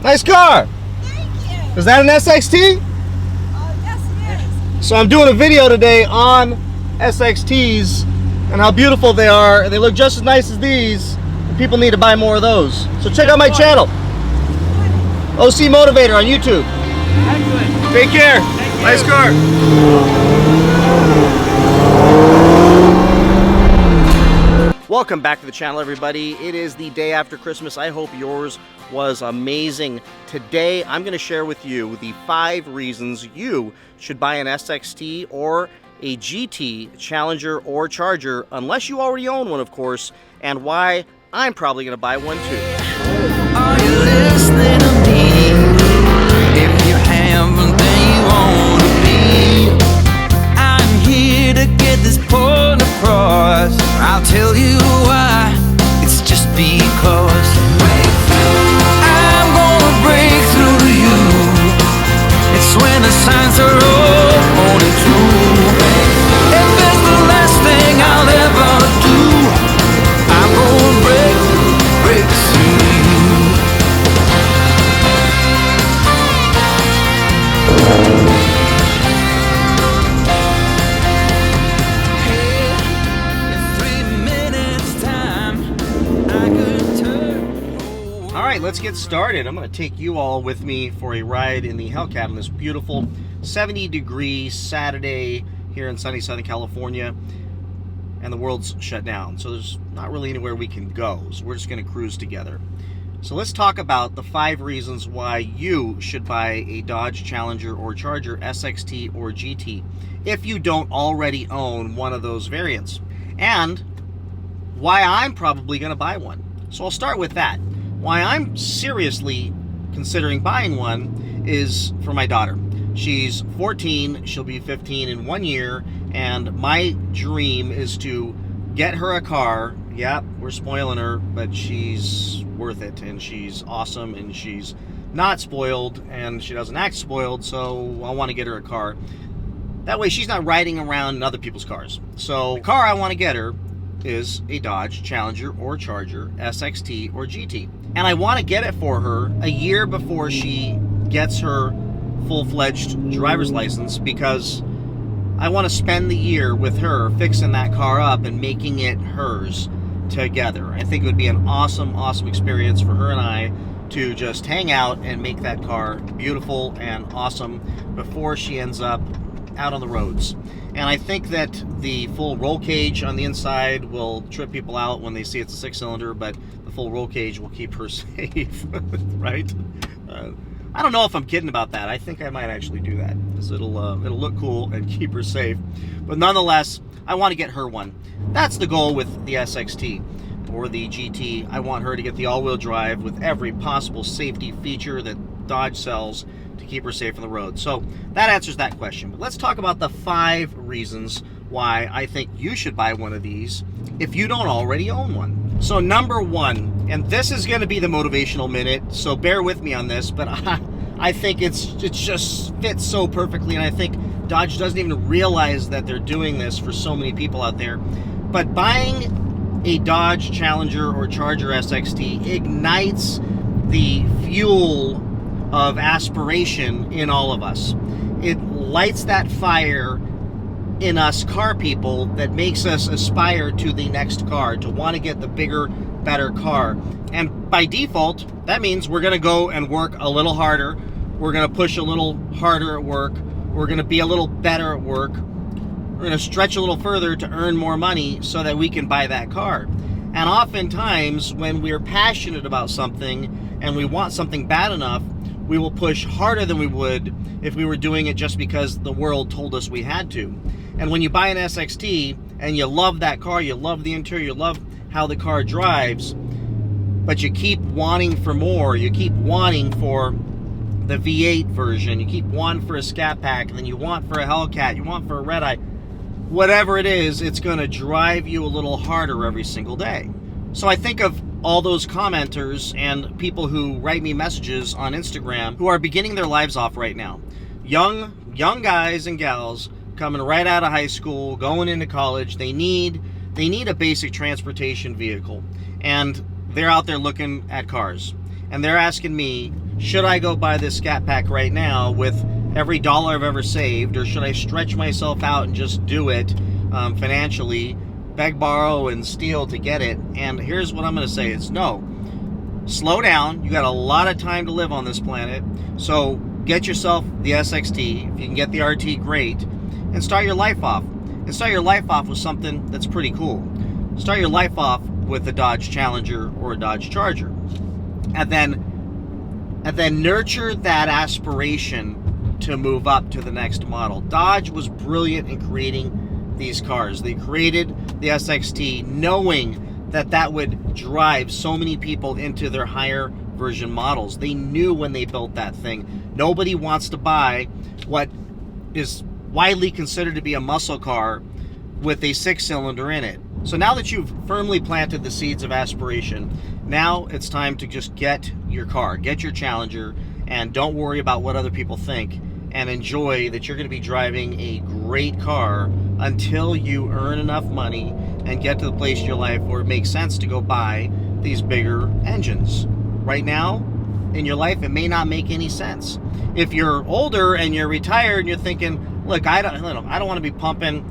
Nice car. Thank you. Is that an SXT? Yes, it is. So I'm doing a video today on SXTs and how beautiful they are. They look just as nice as these. And people need to buy more of those. So check out my channel, OC Motivator on YouTube. Excellent. Take care. Thank you. Nice car. Welcome back to the channel, everybody. It is the day after Christmas. I hope yours was amazing. Today, I'm going to share with you the 5 reasons you should buy an SXT or a GT, Challenger or Charger, unless you already own one, of course, and why I'm probably going to buy one too. Are you listening to me? If you haven't, then you want to be. I'm here to get this point across. I'll tell you why. It's just because I'm gonna break through to you. It's when the signs are all pointing true. If it's the last thing I'll ever do, I'm gonna break through you. Alright, let's get started. I'm going to take you all with me for a ride in the Hellcat on this beautiful 70-degree Saturday here in sunny Southern California. And the world's shut down, so there's not really anywhere we can go. So we're just going to cruise together. So let's talk about the 5 reasons why you should buy a Dodge Challenger or Charger SXT or GT if you don't already own one of those variants. And why I'm probably going to buy one. So I'll start with that. Why I'm seriously considering buying one is for my daughter. She's 14, she'll be 15 in 1 year, and my dream is to get her a car. Yep, we're spoiling her, but she's worth it, and she's awesome, and she's not spoiled, and she doesn't act spoiled, so I want to get her a car. That way she's not riding around in other people's cars. So the car I want to get her is a Dodge Challenger or Charger SXT or GT. And I want to get it for her a year before she gets her full-fledged driver's license, because I want to spend the year with her fixing that car up and making it hers together. I think it would be an awesome, awesome experience for her and I to just hang out and make that car beautiful and awesome before she ends up out on the roads. And I think that the full roll cage on the inside will trip people out when they see it's a 6-cylinder, but the full roll cage will keep her safe, right? I don't know if I'm kidding about that. I think I might actually do that, because it'll look cool and keep her safe. But nonetheless, I want to get her one. That's the goal with the SXT or the GT. I want her to get the all-wheel drive with every possible safety feature that Dodge sells to keep her safe on the road. So that answers that question. But let's talk about the 5 reasons why I think you should buy one of these if you don't already own one. So number 1, and this is going to be the motivational minute, so bear with me on this, but I think it just fits so perfectly, and I think Dodge doesn't even realize that they're doing this for so many people out there. But buying a Dodge Challenger or Charger SXT ignites the fuel of aspiration in all of us. It lights that fire in us car people that makes us aspire to the next car, to want to get the bigger, better car. And by default, that means we're going to go and work a little harder. We're going to push a little harder at work. We're going to be a little better at work. We're going to stretch a little further to earn more money so that we can buy that car. And oftentimes, when we're passionate about something and we want something bad enough, we will push harder than we would if we were doing it just because the world told us we had to. And when you buy an SXT and you love that car, you love the interior, you love how the car drives, but you keep wanting for more, you keep wanting for the V8 version, you keep wanting for a Scat Pack, and then you want for a Hellcat, you want for a Red Eye, whatever it is, it's going to drive you a little harder every single day. So I think of all those commenters and people who write me messages on Instagram who are beginning their lives off right now. Young guys and gals coming right out of high school, going into college. They need a basic transportation vehicle, and they're out there looking at cars, and they're asking me, should I go buy this Scat Pack right now with every dollar I've ever saved, or should I stretch myself out and just do it financially, beg, borrow, and steal to get it? And here's what I'm going to say is no. Slow down. You got a lot of time to live on this planet, so get yourself the SXT. If you can get the RT, great, and start your life off. And start your life off with something that's pretty cool. Start your life off with a Dodge Challenger or a Dodge Charger, and then nurture that aspiration to move up to the next model. Dodge was brilliant in creating these cars. They created the SXT knowing that would drive so many people into their higher version models. They knew when they built that thing. Nobody wants to buy what is widely considered to be a muscle car with a 6-cylinder in it. So now that you've firmly planted the seeds of aspiration, now it's time to just get your car, get your Challenger, and don't worry about what other people think, and enjoy that you're going to be driving a great car until you earn enough money and get to the place in your life where it makes sense to go buy these bigger engines. Right now in your life, it may not make any sense. If you're older and you're retired and you're thinking, look, I don't want to be pumping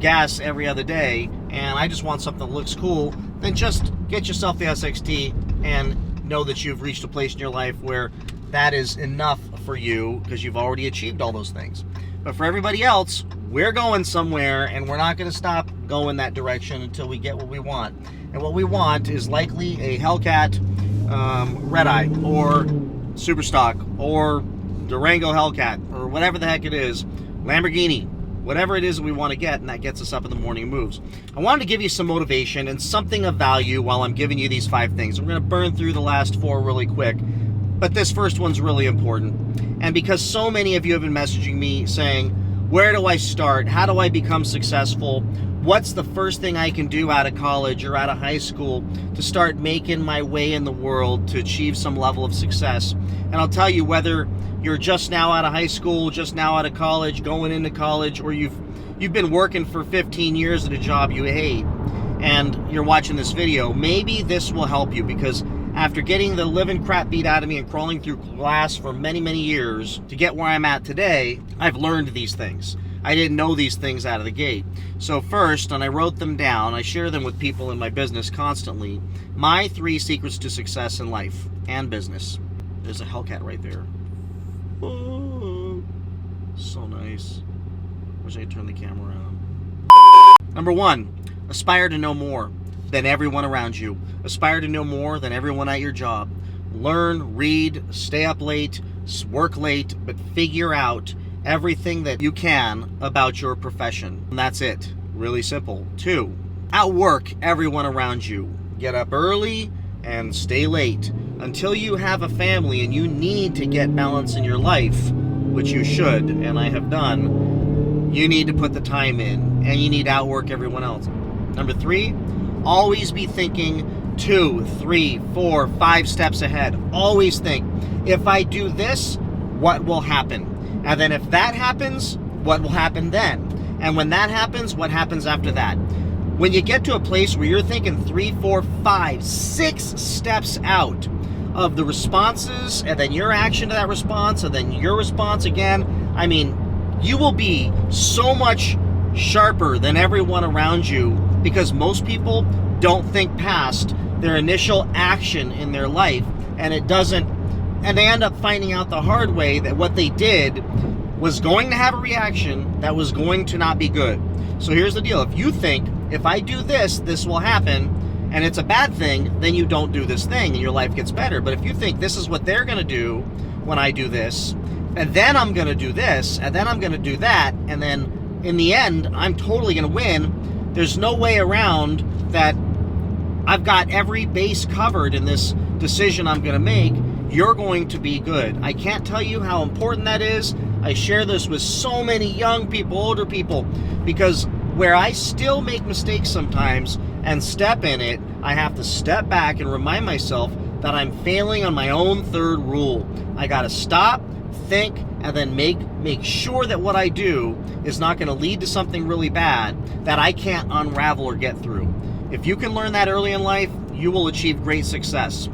gas every other day, and I just want something that looks cool, then just get yourself the SXT and know that you've reached a place in your life where that is enough for you because you've already achieved all those things. But for everybody else, we're going somewhere, and we're not going to stop going that direction until we get what we want. And what we want is likely a Hellcat Red Eye, or Superstock, or Durango Hellcat, or whatever the heck it is, Lamborghini, whatever it is that we want to get, and that gets us up in the morning and moves. I wanted to give you some motivation and something of value while I'm giving you these 5 things. I'm going to burn through the last 4 really quick, but this first one's really important. And because so many of you have been messaging me saying, where do I start? How do I become successful? What's the first thing I can do out of college or out of high school to start making my way in the world to achieve some level of success? And I'll tell you, whether you're just now out of high school, just now out of college, going into college, or you've been working for 15 years at a job you hate, and you're watching this video, maybe this will help you, because after getting the living crap beat out of me and crawling through glass for many, many years to get where I'm at today, I've learned these things. I didn't know these things out of the gate. So first, and I wrote them down, I share them with people in my business constantly, my 3 secrets to success in life and business. There's a Hellcat right there. Oh, so nice. Wish I could turn the camera on. Number 1, aspire to know more than everyone around you. Aspire to know more than everyone at your job. Learn, read, stay up late, work late, but figure out everything that you can about your profession. And that's it. Really simple. 2, outwork everyone around you. Get up early and stay late. Until you have a family and you need to get balance in your life, which you should, and I have done, you need to put the time in, and you need to outwork everyone else. Number 3, always be thinking 2, 3, 4, 5 steps ahead. Always think, if I do this, what will happen? And then if that happens, what will happen then? And when that happens, what happens after that? When you get to a place where you're thinking 3, 4, 5, 6 steps out of the responses, and then your action to that response, and then your response again, I mean, you will be so much sharper than everyone around you, because most people don't think past their initial action in their life, and they end up finding out the hard way that what they did was going to have a reaction that was going to not be good. So here's the deal. If you think, if I do this, this will happen, and it's a bad thing, then you don't do this thing and your life gets better. But if you think this is what they're going to do when I do this, and then I'm going to do this, and then I'm going to do that, and then in the end, I'm totally going to win, there's no way around that. I've got every base covered in this decision I'm going to make. You're going to be good. I can't tell you how important that is. I share this with so many young people, older people, because where I still make mistakes sometimes and step in it, I have to step back and remind myself that I'm failing on my own 3rd rule. I got to stop, think, and then make sure that what I do is not going to lead to something really bad that I can't unravel or get through. If you can learn that early in life, you will achieve great success.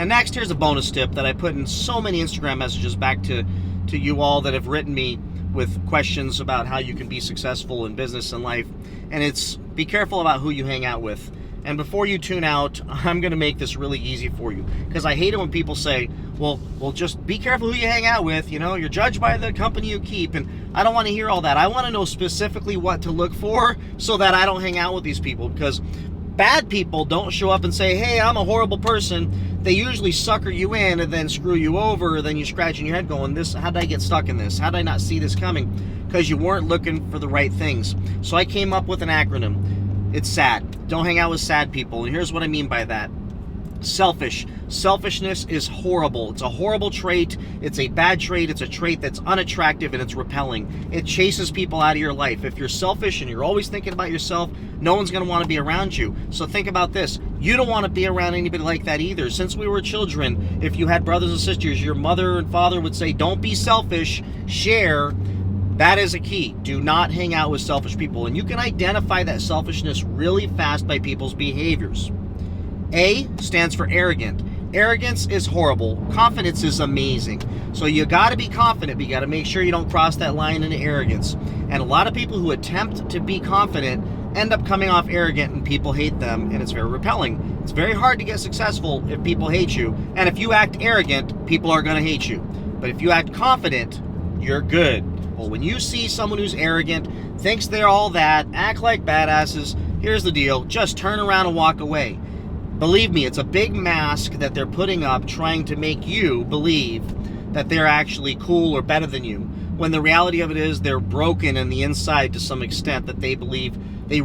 And next, here's a bonus tip that I put in so many Instagram messages back to you all that have written me with questions about how you can be successful in business and life. And it's be careful about who you hang out with. And before you tune out, I'm going to make this really easy for you, because I hate it when people say, well, just be careful who you hang out with. You know, you're judged by the company you keep. And I don't want to hear all that. I want to know specifically what to look for so that I don't hang out with these people, because bad people don't show up and say, hey, I'm a horrible person. They usually sucker you in and then screw you over. Then you're scratching your head going, how did I get stuck in this? How did I not see this coming? Because you weren't looking for the right things. So I came up with an acronym. It's SAD. Don't hang out with sad people. And here's what I mean by that. Selfish. Selfishness is horrible. It's a horrible trait. It's a bad trait. It's a trait that's unattractive and it's repelling. It chases people out of your life. If you're selfish and you're always thinking about yourself, no one's going to want to be around you. So think about this. You don't want to be around anybody like that either. Since we were children, if you had brothers and sisters, your mother and father would say, don't be selfish, share. That is a key. Do not hang out with selfish people. And you can identify that selfishness really fast by people's behaviors. A stands for arrogant. Arrogance is horrible. Confidence is amazing. So you got to be confident, but you got to make sure you don't cross that line into arrogance. And a lot of people who attempt to be confident end up coming off arrogant, and people hate them, and it's very repelling. It's very hard to get successful if people hate you. And if you act arrogant, people are going to hate you. But if you act confident, you're good. Well, when you see someone who's arrogant, thinks they're all that, act like badasses, here's the deal. Just turn around and walk away. Believe me, it's a big mask that they're putting up trying to make you believe that they're actually cool or better than you, when the reality of it is they're broken in the inside to some extent, that they believe they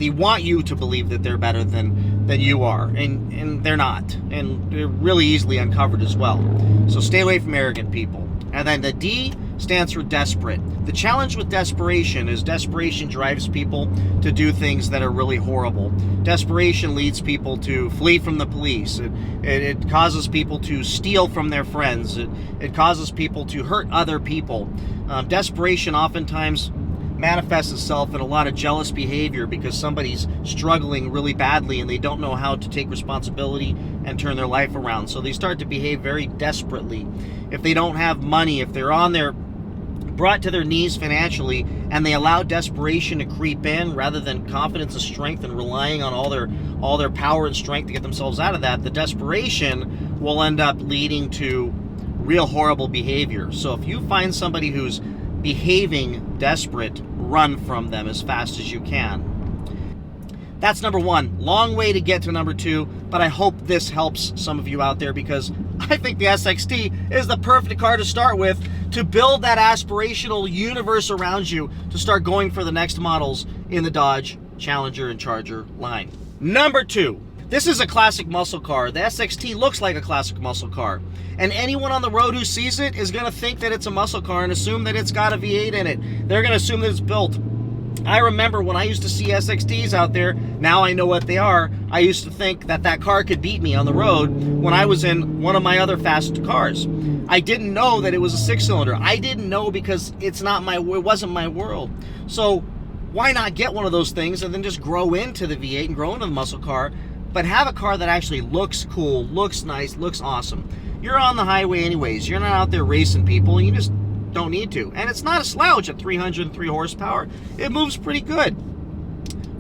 want you to believe that they're better than you are, and they're not, and they're really easily uncovered as well. So stay away from arrogant people. And then the D stands for desperate. The challenge with desperation is desperation drives people to do things that are really horrible. Desperation leads people to flee from the police. It causes people to steal from their friends. It causes people to hurt other people. Desperation oftentimes manifests itself in a lot of jealous behavior because somebody's struggling really badly and they don't know how to take responsibility and turn their life around. So they start to behave very desperately. If they don't have money, if they're brought to their knees financially, and they allow desperation to creep in rather than confidence and strength and relying on all their power and strength to get themselves out of that, the desperation will end up leading to real horrible behavior. So if you find somebody who's behaving desperate, run from them as fast as you can. That's number one. Long way to get to number two, but I hope this helps some of you out there, because I think the SXT is the perfect car to start with to build that aspirational universe around you to start going for the next models in the Dodge, Challenger, and Charger line. Number two. This is a classic muscle car. The SXT looks like a classic muscle car. And anyone on the road who sees it is going to think that it's a muscle car and assume that it's got a V8 in it. They're going to assume that it's built. I remember when I used to see SXTs out there, now I know what they are, I used to think that car could beat me on the road when I was in one of my other fast cars. I didn't know that it was a 6-cylinder. I didn't know because it wasn't my world. So why not get one of those things and then just grow into the V8 and grow into the muscle car, but have a car that actually looks cool, looks nice, looks awesome. You're on the highway anyways. You're not out there racing people. You just don't need to. And it's not a slouch at 303 horsepower. It moves pretty good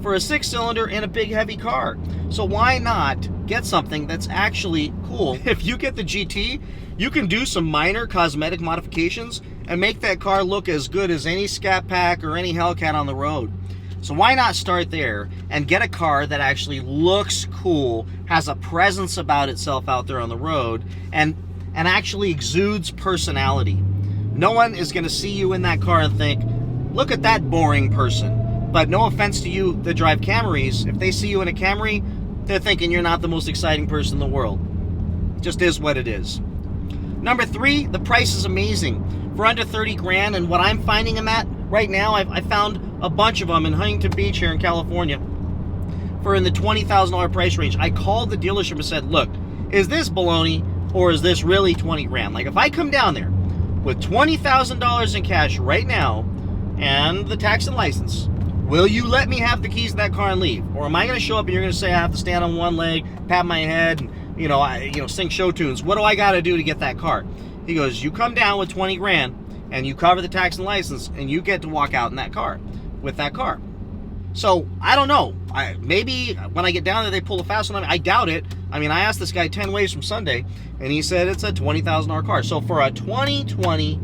for a 6-cylinder in a big, heavy car. So why not get something that's actually cool? If you get the GT, you can do some minor cosmetic modifications and make that car look as good as any Scat Pack or any Hellcat on the road. So why not start there and get a car that actually looks cool, has a presence about itself out there on the road, and actually exudes personality. No one is going to see you in that car and think, look at that boring person. But no offense to you that drive Camrys, if they see you in a Camry, they're thinking you're not the most exciting person in the world. Just is what it is. Number three, the price is amazing. For under 30 grand, and what I'm finding them at right now, I found a bunch of them in Huntington Beach here in California for in the $20,000 price range. I called the dealership and said, look, is this baloney or is this really 20 grand? Like, if I come down there with $20,000 in cash right now and the tax and license, will you let me have the keys to that car and leave? Or am I going to show up and you're going to say I have to stand on one leg, pat my head, and sing show tunes. What do I got to do to get that car? He goes, you come down with 20 grand and you cover the tax and license and you get to walk out in that car with that car. So I don't know. Maybe when I get down there they pull a fast one on me. I doubt it. I mean, I asked this guy 10 ways from Sunday and he said it's a $20,000 car. So for a 2020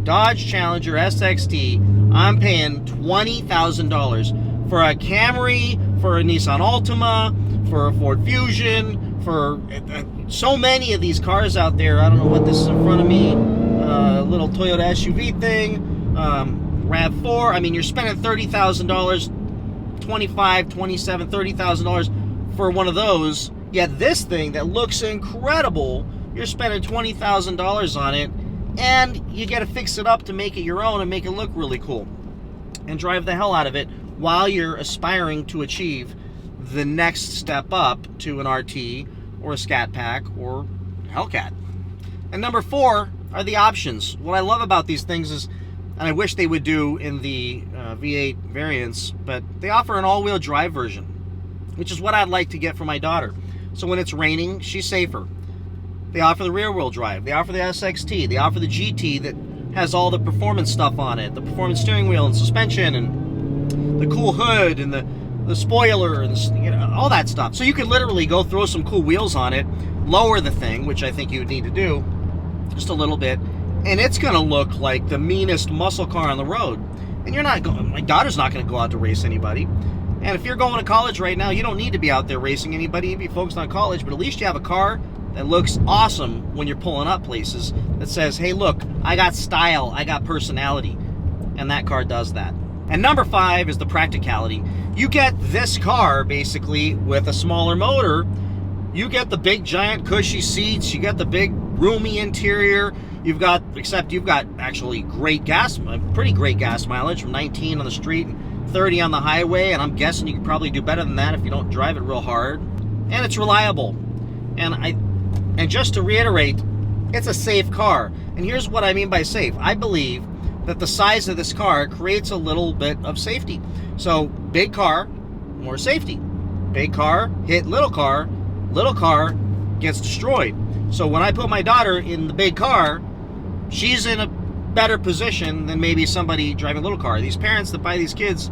Dodge Challenger SXT, I'm paying $20,000. For a Camry, for a Nissan Altima, for a Ford Fusion, for so many of these cars out there. I don't know what this is in front of me. Little Toyota SUV thing, RAV4. I mean, you're spending $30,000, $25,000, $27,000, $30,000 for one of those. Yet this thing that looks incredible, you're spending $20,000 on it, and you got to fix it up to make it your own and make it look really cool and drive the hell out of it while you're aspiring to achieve the next step up to an RT or a Scat Pack or Hellcat. And number 4 are the options. What I love about these things is, and I wish they would do in the V8 variants, but they offer an all-wheel drive version, which is what I'd like to get for my daughter. So when it's raining, she's safer. They offer the rear-wheel drive. They offer the SXT. They offer the GT that has all the performance stuff on it, the performance steering wheel and suspension and the cool hood and the spoiler and all that stuff. So you could literally go throw some cool wheels on it, lower the thing, which I think you would need to do just a little bit, and it's going to look like the meanest muscle car on the road. And you're not going, my daughter's not going to go out to race anybody. And if you're going to college right now, you don't need to be out there racing anybody. You be focused on college, but at least you have a car that looks awesome when you're pulling up places, that says, hey, look, I got style, I got personality. And that car does that. And number 5 is the practicality. You get this car basically with a smaller motor. You get the big giant cushy seats, you got the big roomy interior, you've got actually great gas, pretty great gas mileage, from 19 on the street and 30 on the highway, and I'm guessing you could probably do better than that if you don't drive it real hard. And it's reliable. And just to reiterate, it's a safe car. And here's what I mean by safe. I believe that the size of this car creates a little bit of safety. So big car, more safety. Big car, hit little car gets destroyed. So when I put my daughter in the big car, she's in a better position than maybe somebody driving a little car. These parents that buy these kids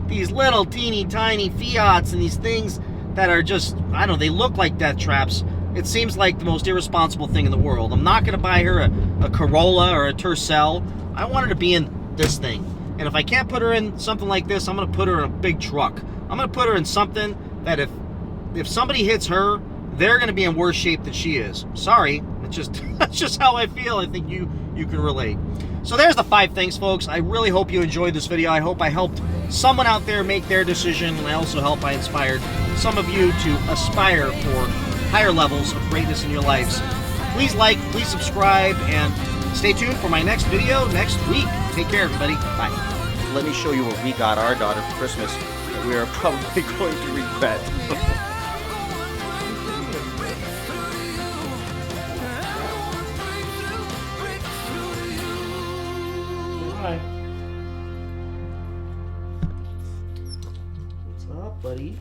these little teeny tiny Fiats and these things that are just, I don't know, they look like death traps. It seems like the most irresponsible thing in the world. I'm not going to buy her a Corolla or a Tercel. I want her to be in this thing. And if I can't put her in something like this, I'm going to put her in a big truck. I'm going to put her in something that if somebody hits her, they're going to be in worse shape than she is. Sorry, that's just how I feel. I think you can relate. So there's the 5 things, folks. I really hope you enjoyed this video. I hope I helped someone out there make their decision, and I also hope I inspired some of you to aspire for higher levels of greatness in your lives. Please like, please subscribe, and stay tuned for my next video next week. Take care, everybody. Bye. Let me show you what we got our daughter for Christmas that we are probably going to regret. Hi. What's up, buddy?